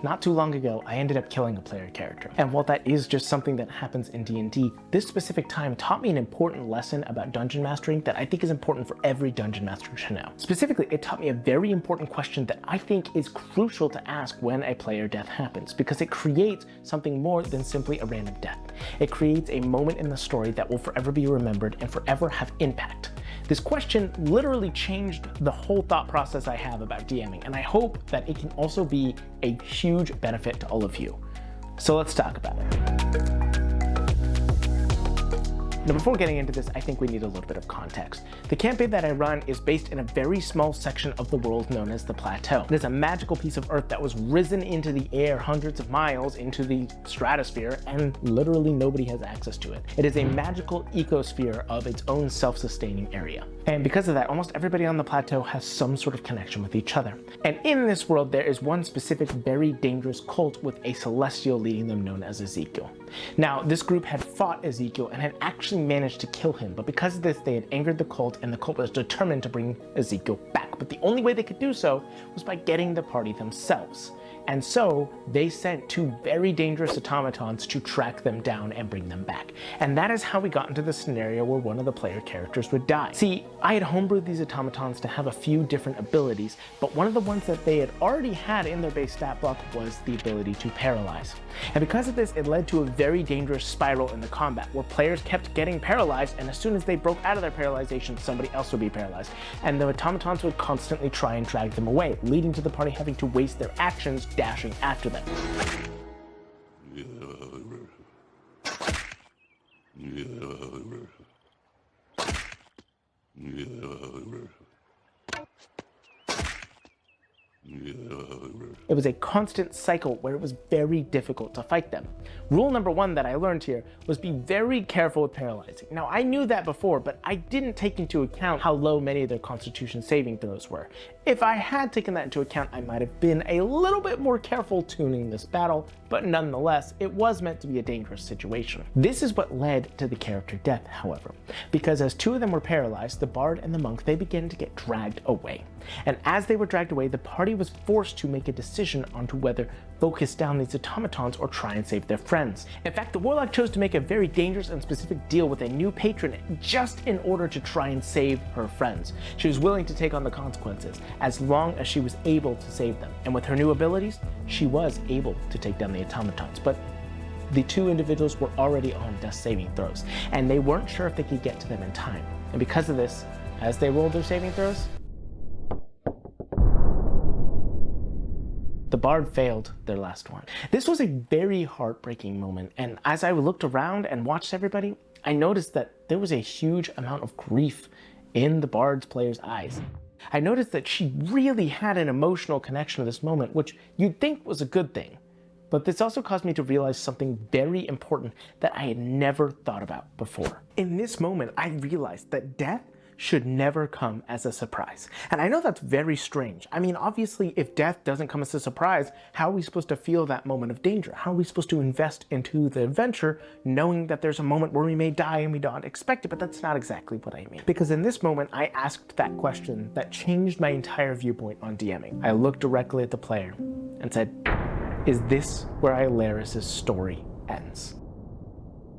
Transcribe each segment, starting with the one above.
Not too long ago, I ended up killing a player character. And while that is just something that happens in D&D, this specific time taught me an important lesson about dungeon mastering that I think is important for every dungeon master to know. Specifically, it taught me a very important question that I think is crucial to ask when a player death happens, because it creates something more than simply a random death. It creates a moment in the story that will forever be remembered and forever have impact. This question literally changed the whole thought process I have about DMing, and I hope that it can also be a huge benefit to all of you. So let's talk about it. Now, before getting into this, I think we need a little bit of context. The campaign that I run is based in a very small section of the world known as the Plateau. It is a magical piece of Earth that was risen into the air hundreds of miles into the stratosphere, and literally nobody has access to it. It is a magical ecosphere of its own self-sustaining area. And because of that, almost everybody on the plateau has some sort of connection with each other. And in this world, there is one specific very dangerous cult with a celestial leading them known as Ezekiel. Now, this group had fought Ezekiel and had actually managed to kill him, but because of this, they had angered the cult, and the cult was determined to bring Ezekiel back. But the only way they could do so was by getting the party themselves. And so they sent two very dangerous automatons to track them down and bring them back. And that is how we got into the scenario where one of the player characters would die. See, I had homebrewed these automatons to have a few different abilities, but one of the ones that they had already had in their base stat block was the ability to paralyze. And because of this, it led to a very dangerous spiral in the combat where players kept getting paralyzed, and as soon as they broke out of their paralyzation, somebody else would be paralyzed. And the automatons would constantly try and drag them away, leading to the party having to waste their actions dashing after them. It was a constant cycle where it was very difficult to fight them. Rule number one that I learned here was be very careful with paralyzing. Now, I knew that before, but I didn't take into account how low many of their constitution saving throws were. If I had taken that into account, I might have been a little bit more careful tuning this battle, but nonetheless, it was meant to be a dangerous situation. This is what led to the character death, however, because as two of them were paralyzed, the bard and the monk, they began to get dragged away. And as they were dragged away, the party was forced to make a decision onto whether focus down these automatons or try and save their friends. In fact, the warlock chose to make a very dangerous and specific deal with a new patron just in order to try and save her friends. She was willing to take on the consequences as long as she was able to save them. And with her new abilities, she was able to take down the automatons. But the two individuals were already on death saving throws, and they weren't sure if they could get to them in time. And because of this, as they rolled their saving throws, the bard failed their last one. This was a very heartbreaking moment, and as I looked around and watched everybody, I noticed that there was a huge amount of grief in the bard's player's eyes. I noticed that she really had an emotional connection to this moment, which you'd think was a good thing. But this also caused me to realize something very important that I had never thought about before. In this moment, I realized that death should never come as a surprise. And I know that's very strange. I mean, obviously, if death doesn't come as a surprise, how are we supposed to feel that moment of danger? How are we supposed to invest into the adventure knowing that there's a moment where we may die and we don't expect it? But that's not exactly what I mean. Because in this moment, I asked that question that changed my entire viewpoint on DMing. I looked directly at the player and said, is this where Ilaris' story ends?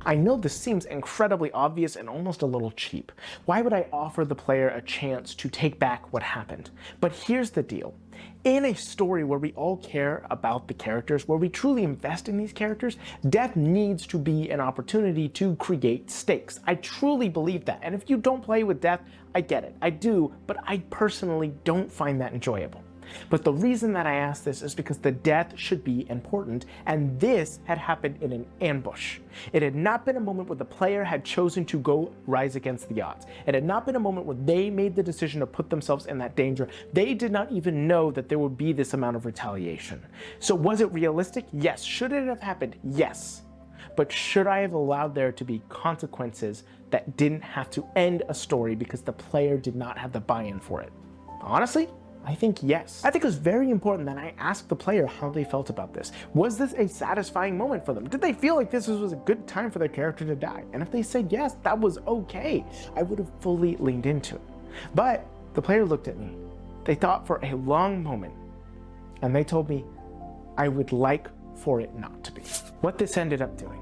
I know this seems incredibly obvious and almost a little cheap. Why would I offer the player a chance to take back what happened? But here's the deal. In a story where we all care about the characters, where we truly invest in these characters, death needs to be an opportunity to create stakes. I truly believe that. And if you don't play with death, I get it. I do, but I personally don't find that enjoyable. But the reason that I ask this is because the death should be important, and this had happened in an ambush. It had not been a moment where the player had chosen to go rise against the odds. It had not been a moment where they made the decision to put themselves in that danger. They did not even know that there would be this amount of retaliation. So was it realistic? Yes. Should it have happened? Yes. But should I have allowed there to be consequences that didn't have to end a story because the player did not have the buy-in for it? Honestly, I think yes. I think it was very important that I asked the player how they felt about this. Was this a satisfying moment for them? Did they feel like this was a good time for their character to die? And if they said yes, that was okay. I would have fully leaned into it. But the player looked at me. They thought for a long moment, and they told me, I would like for it not to be. What this ended up doing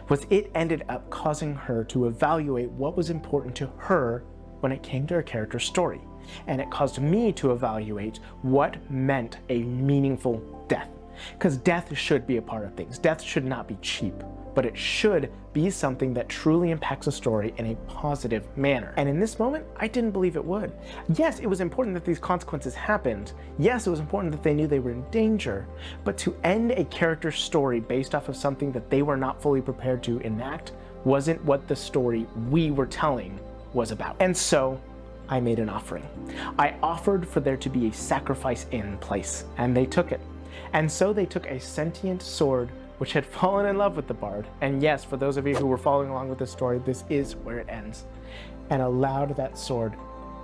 was it ended up causing her to evaluate what was important to her when it came to her character's story. And it caused me to evaluate what meant a meaningful death. Because death should be a part of things. Death should not be cheap, but it should be something that truly impacts a story in a positive manner. And in this moment, I didn't believe it would. Yes, it was important that these consequences happened. Yes, it was important that they knew they were in danger. But to end a character's story based off of something that they were not fully prepared to enact wasn't what the story we were telling was about. And so I made an offering. I offered for there to be a sacrifice in place, and they took it. And so they took a sentient sword which had fallen in love with the bard. And yes, for those of you who were following along with this story, this is where it ends. And allowed that sword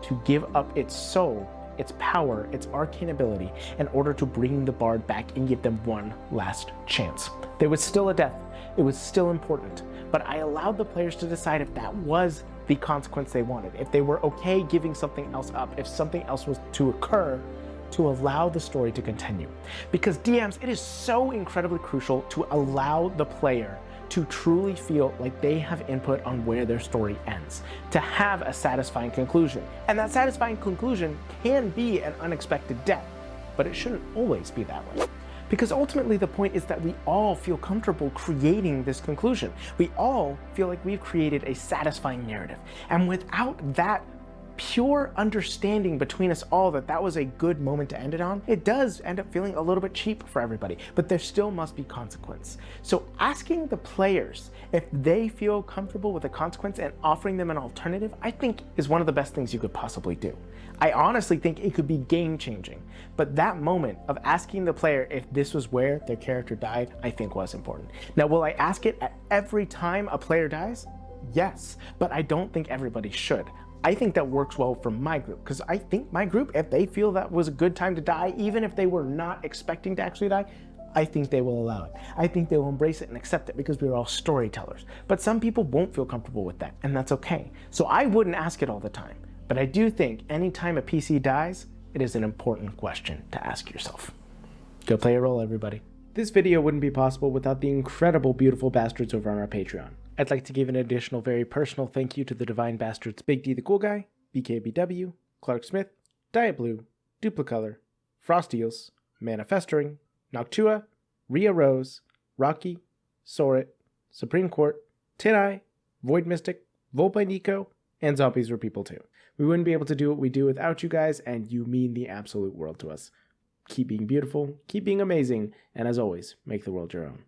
to give up its soul, its power, its arcane ability in order to bring the bard back and give them one last chance. There was still a death. It was still important. But I allowed the players to decide if that was the consequence they wanted. If they were okay giving something else up, if something else was to occur, to allow the story to continue. Because DMs, it is so incredibly crucial to allow the player to truly feel like they have input on where their story ends, to have a satisfying conclusion. And that satisfying conclusion can be an unexpected death, but it shouldn't always be that way. Because ultimately the point is that we all feel comfortable creating this conclusion. We all feel like we've created a satisfying narrative. And without that pure understanding between us all that that was a good moment to end it on, it does end up feeling a little bit cheap for everybody, but there still must be consequence. So asking the players if they feel comfortable with the consequence and offering them an alternative, I think is one of the best things you could possibly do. I honestly think it could be game changing, but that moment of asking the player if this was where their character died, I think was important. Now, will I ask it at every time a player dies? Yes, but I don't think everybody should. I think that works well for my group, because I think my group, if they feel that was a good time to die, even if they were not expecting to actually die, I think they will allow it. I think they will embrace it and accept it because we're all storytellers. But some people won't feel comfortable with that, and that's okay. So I wouldn't ask it all the time, but I do think anytime a PC dies, it is an important question to ask yourself. Go play a role, everybody. This video wouldn't be possible without the incredible, beautiful bastards over on our Patreon. I'd like to give an additional very personal thank you to the Divine Bastards Big D the Cool Guy, BKBW, Clark Smith, Diet Blue, Duplicolor, Frostios, Manifestering, Noctua, Rhea Rose, Rocky, Sorit, Supreme Court, Tin Eye, Void Mystic, Volpe Nico, and Zombies Were People Too. We wouldn't be able to do what we do without you guys, and you mean the absolute world to us. Keep being beautiful, keep being amazing, and as always, make the world your own.